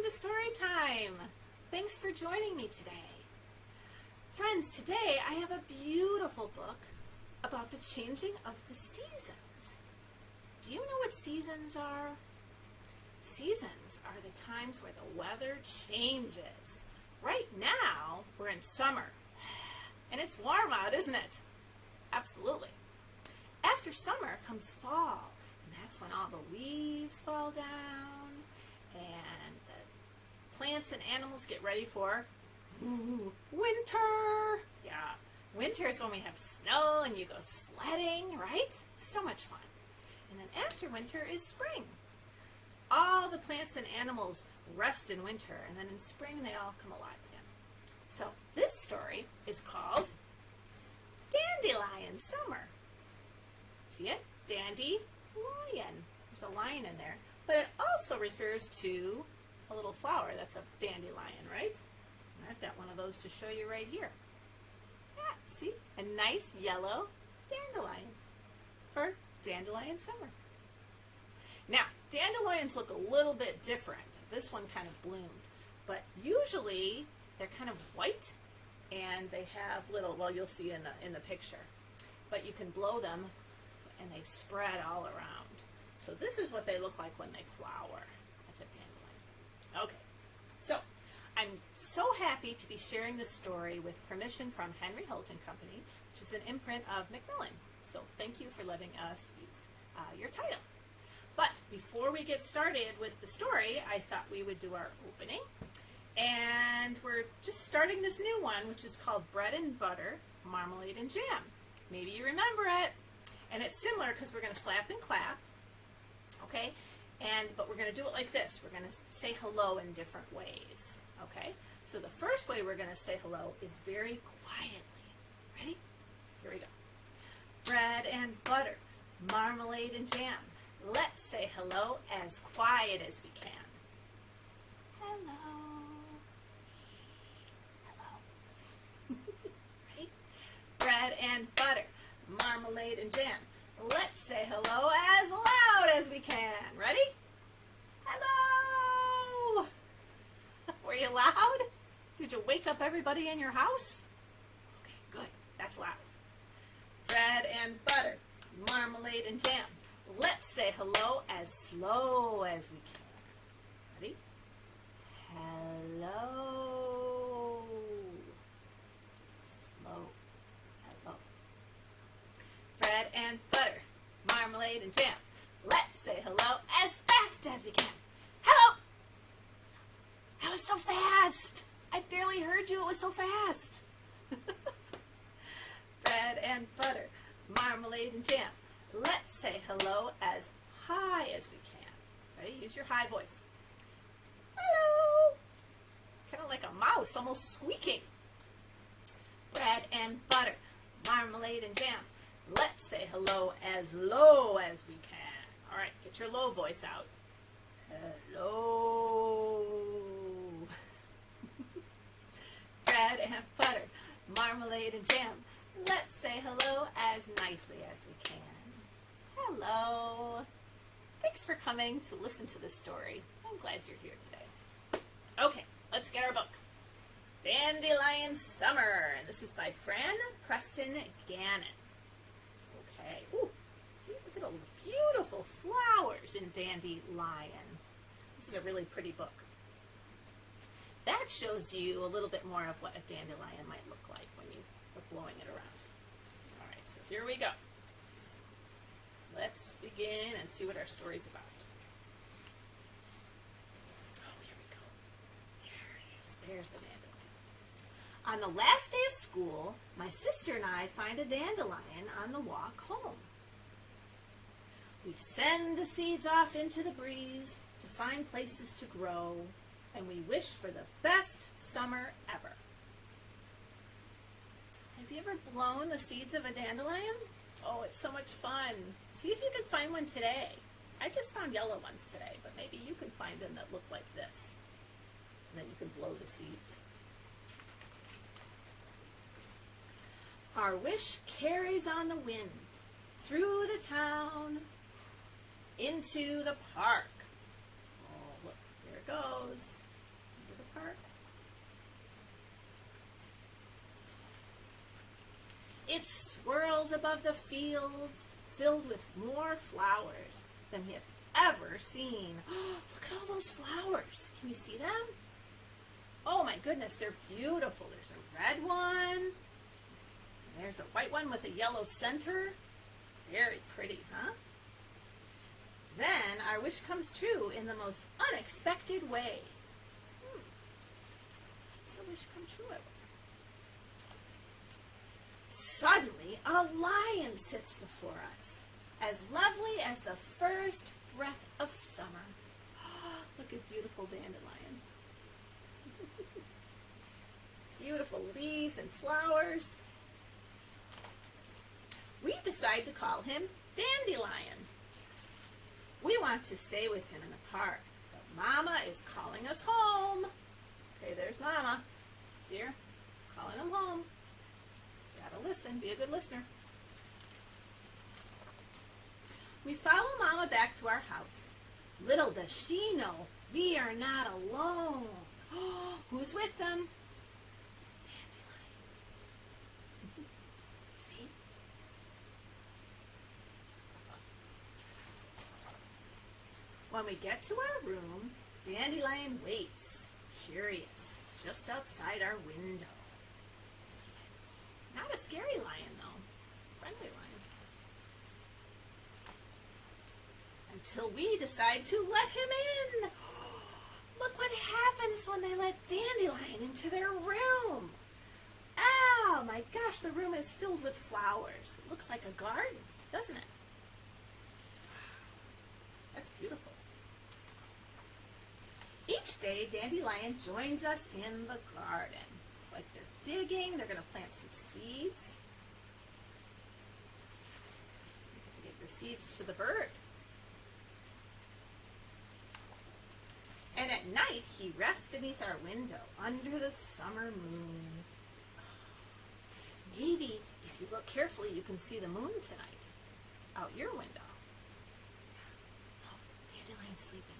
to story time. Thanks for joining me today. Friends, today I have a beautiful book about the changing of the seasons. Do you know what seasons are? Seasons are the times where the weather changes. Right now, we're in summer, and it's warm out, isn't it? Absolutely. After summer comes fall, and that's when all the leaves fall down, and the plants and animals get ready for winter. Yeah, winter is when we have snow and you go sledding, right? So much fun. And then after winter is spring. All the plants and animals rest in winter, and then in spring they all come alive again. So this story is called Dandylion Summer. See it? Dandylion. There's a lion in there. But it also refers to a little flower. That's a dandelion, right? And I've got one of those to show you right here. Yeah, see? A nice yellow dandelion for Dandylion Summer. Now, dandelions look a little bit different. This one kind of bloomed. But usually they're kind of white and they have little, well, you'll see in the picture. But you can blow them and they spread all around. So this is what they look like when they flower. That's a dandelion. Okay, so I'm so happy to be sharing this story with permission from Henry Holt and Company, which is an imprint of Macmillan. So thank you for letting us use your title. But before we get started with the story, I thought we would do our opening. And we're just starting this new one, which is called Bread and Butter, Marmalade and Jam. Maybe you remember it. And it's similar because we're going to slap and clap. Okay? But we're going to do it like this. We're going to say hello in different ways. Okay? So the first way we're going to say hello is very quietly. Ready? Here we go. Bread and butter, marmalade and jam. Let's say hello as quiet as we can. Hello. Hello. Right? Bread and butter, marmalade and jam. Let's say hello as loud as we can. Ready? Hello. Were you loud? Did you wake up everybody in your house? Okay, good. That's loud. Bread and butter, marmalade and jam. Let's say hello as slow as we can. Ready? Hello. Slow. Hello. Bread and butter, marmalade and jam. Let's say hello as fast as we can. Hello. That was so fast. I barely heard you. It was so fast. Bread and butter, marmalade and jam. Let's say hello as high as we can. Ready? Use your high voice. Hello. Kind of like a mouse, almost squeaking. Bread and butter, marmalade and jam. Let's say hello as low as we can. All right, get your low voice out. Hello. Bread and butter, marmalade and jam. Let's say hello as nicely as we can. Hello. Thanks for coming to listen to this story. I'm glad you're here today. Okay, let's get our book. Dandylion Summer. And this is by Frann, Preston-Gannon. Okay. Ooh, see, look at all those beautiful flowers in Dandylion. This is a really pretty book. That shows you a little bit more of what a dandelion might look like when you are blowing it around. All right, so here we go. Let's begin and see what our story's about. Oh, here we go. There it is. There's the dandelion. On the last day of school, my sister and I find a dandelion on the walk home. We send the seeds off into the breeze to find places to grow, and we wish for the best summer ever. Have you ever blown the seeds of a dandelion? Oh, it's so much fun. See if you can find one today. I just found yellow ones today, but maybe you can find them that look like this. And then you can blow the seeds. Our wish carries on the wind, through the town, into the park. Oh, look, there it goes. park? It swirls above the fields, filled with more flowers than we have ever seen. Look at all those flowers. Can you see them? Oh my goodness, they're beautiful. There's a red one. There's a white one with a yellow center. Very pretty, huh? Then our wish comes true in the most unexpected way. Does the wish come true ever? Suddenly, a lion sits before us, as lovely as the first breath of summer. Look at beautiful dandelion. Beautiful leaves and flowers. We decide to call him Dandylion. We want to stay with him in the park, but Mama is calling us home. Okay, there's Mama. See her? Calling him home. Gotta listen. Be a good listener. We follow Mama back to our house. Little does she know we are not alone. Who's with them? Dandelion. See? When we get to our room, Dandelion waits, curious, just outside our window. Not a scary lion, though. Friendly lion. Until we decide to let him in. Look what happens when they let Dandelion into their room. Oh my gosh, the room is filled with flowers. It looks like a garden, doesn't it? That's beautiful. Each day, Dandelion joins us in the garden. It's like they're digging. They're going to plant some seeds. Give the seeds to the bird. And at night, he rests beneath our window under the summer moon. Maybe if you look carefully, you can see the moon tonight out your window. Oh, Dandelion's sleeping.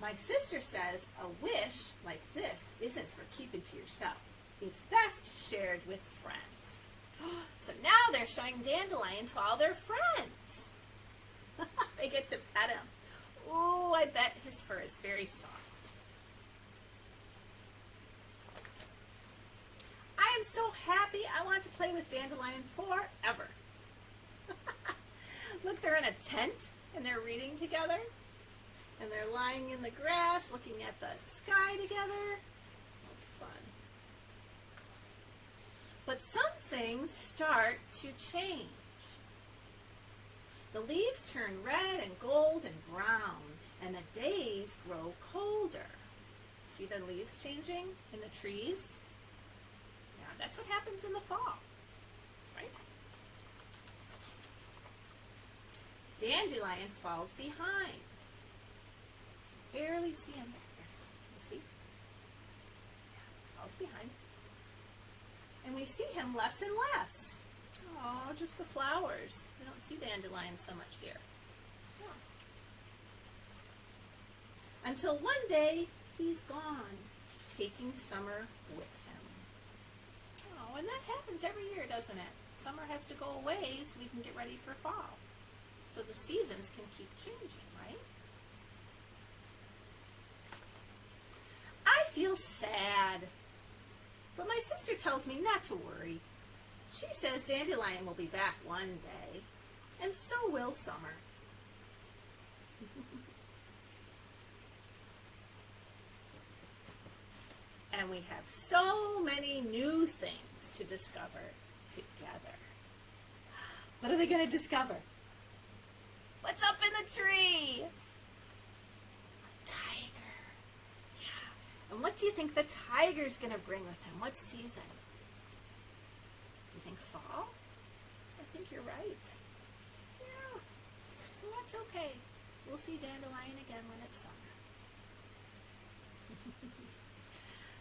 My sister says a wish like this isn't for keeping to yourself. It's best shared with friends. So now they're showing Dandelion to all their friends. They get to pet him. Oh, I bet his fur is very soft. I am so happy. I want to play with Dandelion forever. Look, they're in a tent and they're reading together. And they're lying in the grass looking at the sky together. Oh, fun. But some things start to change. The leaves turn red and gold and brown, and the days grow colder. See the leaves changing in the trees? Yeah, that's what happens in the fall, right? Dandelion falls behind. Barely see him back there. You see? Yeah, falls behind. And we see him less and less. Oh, just the flowers. We don't see Dandelion so much here. Yeah. Until one day, he's gone, taking summer with him. Oh, and that happens every year, doesn't it? Summer has to go away so we can get ready for fall. So the seasons can keep changing, right? I feel sad, but my sister tells me not to worry. She says Dandelion will be back one day, and so will summer. And we have so many new things to discover together. What are they going to discover? What's up in the tree? A tiger. Yeah. And what do you think the tiger's going to bring with him? What season? You think fall? I think you're right. Yeah. So that's okay. We'll see Dandelion again when it's summer.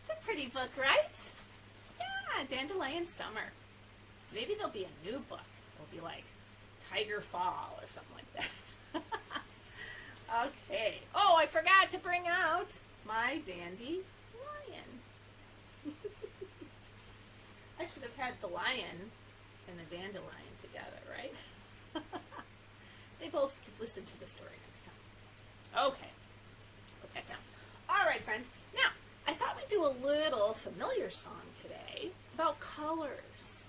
It's a pretty book, right? Yeah, Dandelion Summer. Maybe there'll be a new book. It'll be like Tiger Fall or something like that. Okay. Oh, I forgot to bring out my Dandylion. I should have had the lion and the dandelion together, right? They both could listen to the story next time. Okay. Put that down. All right, friends. Now, I thought we'd do a little familiar song today about colors.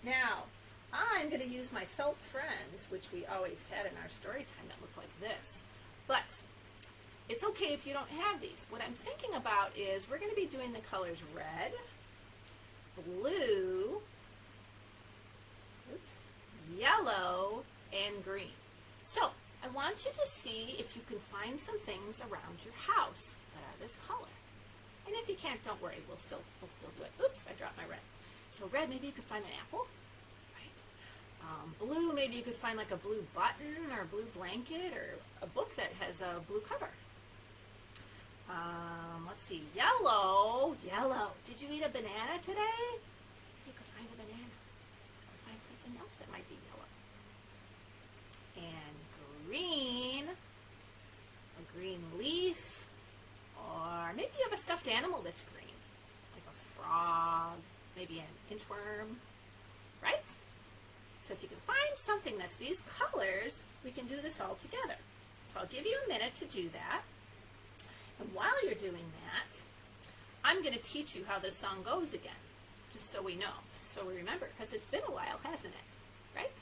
Now, I'm going to use my felt friends, which we always had in our story time that look like this. But it's okay if you don't have these. What I'm thinking about is we're going to be doing the colors red, blue, yellow, and green. So I want you to see if you can find some things around your house that are this color. And if you can't, don't worry, we'll still do it. Oops, I dropped my red. So red, maybe you could find an apple. Blue, maybe you could find like a blue button or a blue blanket or a book that has a blue cover. Let's see, yellow. Did you eat a banana today? You could find a banana. Or find something else that might be yellow. And green, a green leaf, or maybe you have a stuffed animal that's green, like a frog, maybe an inchworm, right? So if you can find something that's these colors, we can do this all together. So I'll give you a minute to do that. And while you're doing that, I'm going to teach you how this song goes again, just so we know, so we remember, because it's been a while, hasn't it? Right?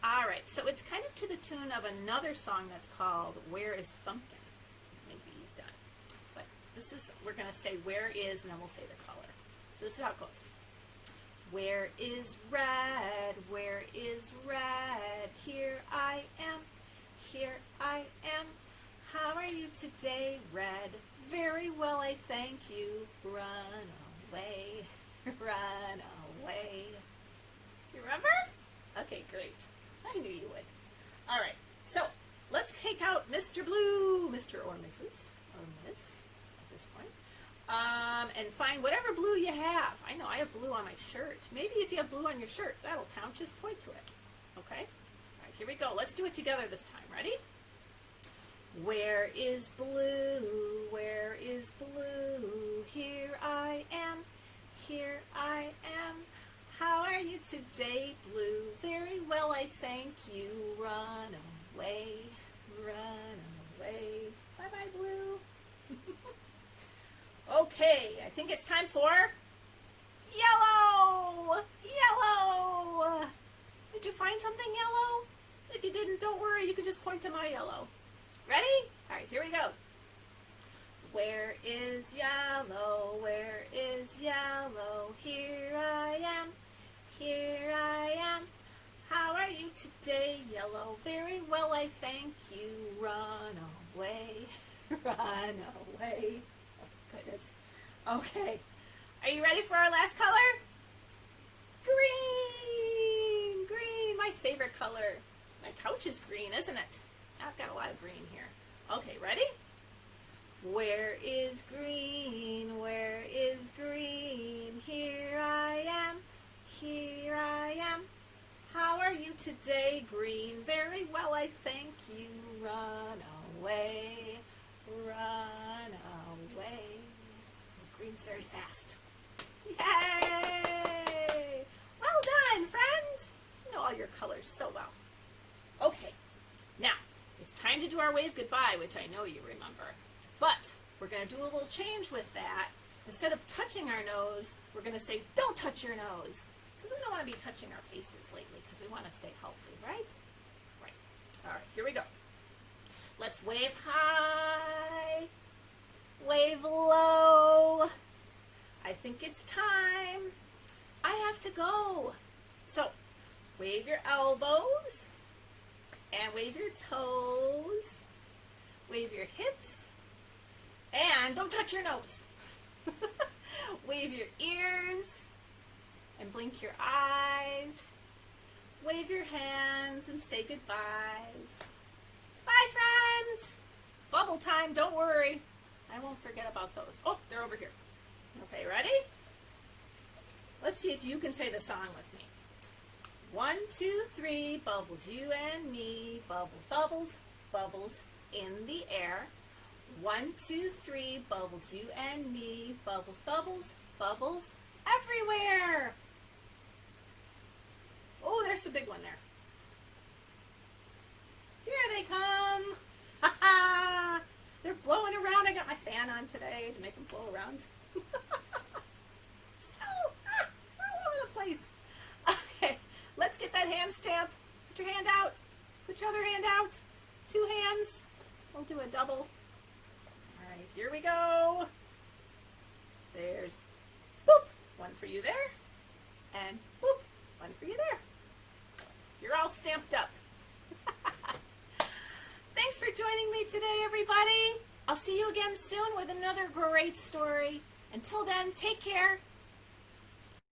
All right, so it's kind of to the tune of another song that's called Where is Thumpkin? Maybe you've done. But this is, we're going to say where is, and then we'll say the color. So this is how it goes. Where is red? Where is red? Here I am. Here I am. How are you today, red? Very well, I thank you. Run away. Run away. Do you remember? Okay, great. I knew you would. All right, so let's take out Mr. Blue, Mr. or Mrs. or Miss at this point. And find whatever blue you have. I know I have blue on my shirt. Maybe if you have blue on your shirt, that'll count. Just point to it. Okay? All right, here we go. Let's do it together this time. Ready? Where is blue? Where is blue? Here I am. Here I am. How are you today, blue? Very well, I thank you. Run away. Run away. Bye-bye, blue. Okay, I think it's time for yellow! Yellow! Did you find something yellow? If you didn't, don't worry, you can just point to my yellow. Ready? All right, here we go. Where is yellow? Where is yellow? Here I am. Here I am. How are you today, yellow? Very well, I thank you. Run away. Run away. Goodness. Okay. Are you ready for our last color? Green! Green, my favorite color. My couch is green, isn't it? I've got a lot of green here. Okay, ready? Where is green? Where is green? Here I am. Here I am. How are you today, green? Very well, I thank you. Run away. Run away. Green's very fast. Yay! Well done, friends. You know all your colors so well. Okay, now it's time to do our wave goodbye, which I know you remember. But we're going to do a little change with that. Instead of touching our nose, we're going to say, don't touch your nose. Because we don't want to be touching our faces lately, because we want to stay healthy, right? Right. All right, here we go. Let's wave high. Wave low. I think it's time. I have to go. So, wave your elbows and wave your toes. Wave your hips and don't touch your nose. Wave your ears and blink your eyes. Wave your hands and say goodbyes. Bye, friends. Bubble time, don't worry. I won't forget about those. Oh, they're over here. Okay, ready? Let's see if you can say the song with me. 1, 2, 3, bubbles, you and me. Bubbles, bubbles, bubbles in the air. 1, 2, 3, bubbles, you and me. Bubbles, bubbles, bubbles everywhere. Oh, there's a big one there. Here they come. Ha ha! They're blowing around. I got my fan on today to make them blow around. We're all over the place. Okay, let's get that hand stamp. Put your hand out. Put your other hand out. 2 hands. We'll do a double. All right, here we go. There's boop. 1 for you there. And boop. 1 for you there. You're all stamped up. Thanks for joining me today, everybody. I'll see you again soon with another great story. Until then, take care.